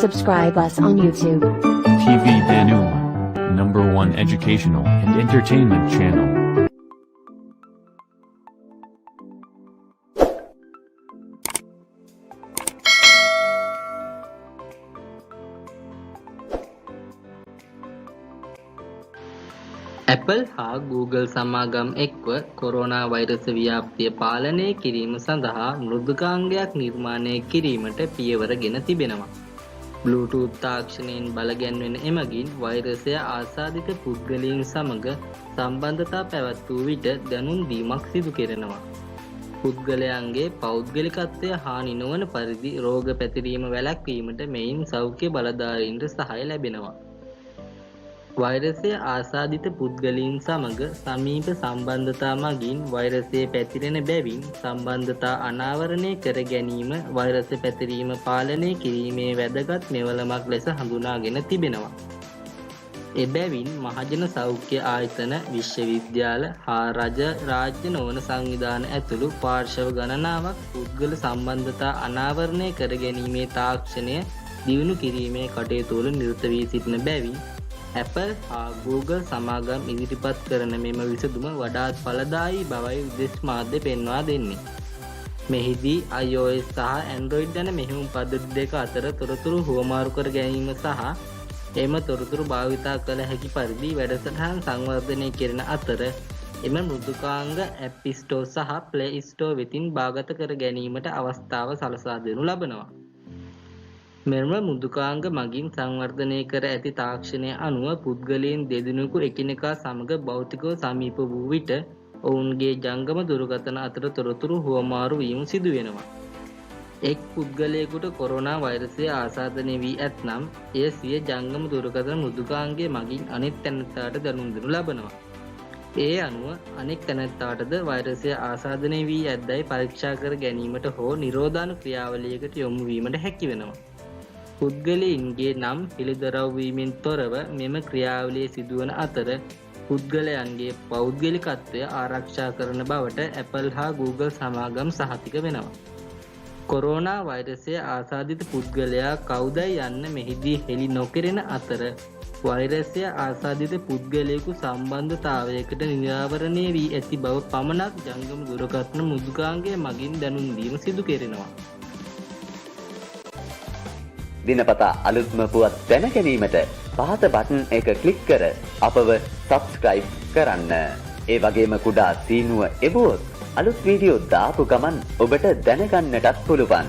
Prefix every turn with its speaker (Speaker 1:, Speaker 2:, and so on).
Speaker 1: Subscribe us on YouTube.
Speaker 2: TV Banuma, #1 educational and entertainment channel.
Speaker 3: Apple හා Google සමාගම් එක්ව corona වෛරස ව්‍යාප්තිය පාලනය කිරීම සඳහා මෘදුකාංගයක් නිර්මාණය කිරීමට පියවර ගෙන තිබෙනවා. Bluetooth තාක්ෂණයෙන් බලගැන්වෙන එමගින් වෛරසය ආසාදිත පුද්ගලයන් සමග සම්බන්ධතා පැවැත්වූ විට දැනුම් දීමක් සිදු කෙරෙනවා. පුද්ගලයන්ගේ පෞද්ගලිකත්වය හානි නොවන පරිදි රෝග පැතිරීම වැළැක්වීමට මෙයින් සෞඛ්‍ය බලධාරීන්ට සහාය ලැබෙනවා. වෛරසය ආසාදිත පුද්ගලයන් සමග සමීප සම්බන්ධතා මගින් වෛරසය පැතිරෙන බැවින් සම්බන්ධතා අනාවරණය කර ගැනීම වෛරස පැතිරීම පාලනය කිරීමේ වැදගත් මෙවලමක් ලෙස හඳුනාගෙන තිබෙනවා. එබැවින් මහජන සෞඛ්‍ය ආයතන, විශ්වවිද්‍යාල හා රාජ්‍ය නොවන සංවිධාන ඇතුළු පාර්ශව ගණනාවක් පුද්ගල සම්බන්ධතා අනාවරණය කර ගැනීමේ තාක්ෂණය දියුණු කිරීමේ කටයුතුවල නිරත වී සිටින බැවින් Apple හා Google සමාගම් ඉදිරිපත් කරන මෙම විසඳුම වඩාත් ඵලදායී බවයි විදේශ මාධ්‍ය පෙන්වා දෙන්නේ. මෙහිදී iOS සහ Android යන මෙහෙයුම් පද්ධති දෙක අතර තොරතුරු හුවමාරු කර ගැනීම සහ එම තොරතුරු භාවිතා කළ හැකි පරිදි වැඩසටහන් සංවර්ධනය කෙරෙන අතර එම මෘදුකාංග App Store සහ Play Store වෙතින් භාගත කර ගැනීමට අවස්ථාව සලසා දෙනු ලබනවා. මෙම මෘදුකාංග මගින් සංවර්ධනය කර ඇති තාක්ෂණය අනුව පුද්ගලයන් දෙදෙනෙකු එකිනෙකා සමග භෞතිකව සමීප වූ විට ඔවුන්ගේ ජංගම දුරකථන අතර තොරතුරු හුවමාරු වීම සිදු වෙනවා. එක් පුද්ගලයෙකුට කොරෝනා වෛරසය ආසාදනය වී ඇතනම් එය සිය ජංගම දුරකථන මෘදුකාංගය මගින් අනෙක් තැනැත්තාට දැනුම් දෙනු ලබනවා. ඒ අනුව අනෙක් තැනැත්තාටද වෛරසය ආසාදනය වී ඇද්දැයි පරීක්ෂා කර ගැනීමට හෝ නිරෝධාණු ක්‍රියාවලියකට යොමු වීමට හැකි වෙනවා. පුද්ගලයන්ගේ නම් පිළිදරව් වීමෙන් තොරව මෙම ක්‍රියාවලිය සිදුවන අතර පුද්ගලයන්ගේ පෞද්ගලිකත්වය ආරක්ෂා කරන බවට Apple හා Google සමාගම් සහතික වෙනවා. කොරෝනා වෛරසය ආසාදිත පුද්ගලයා කවුදයි යන්න මෙහිදී හෙළි නොකෙරෙන අතර වෛරසය ආසාදිත පුද්ගලයෙකු සම්බන්ධතාවයකට නිරාවරණය වී ඇති බව පමණක් ජංගම දුරකථන මෘදුකාංගය මගින් දැනුම් දීම සිදු කෙරෙනවා.
Speaker 4: දිනපතා අලුත්ම පුවත් දැන ගැනීමට පහත බටන් එක ක්ලික් කර අපව සබ්ස්ක්‍රයිබ් කරන්න. ඒ වගේම කුඩා සීනුව එවුවොත් අලුත් වීඩියෝ දාපු ගමන් ඔබට දැනගන්නටත් පුළුවන්.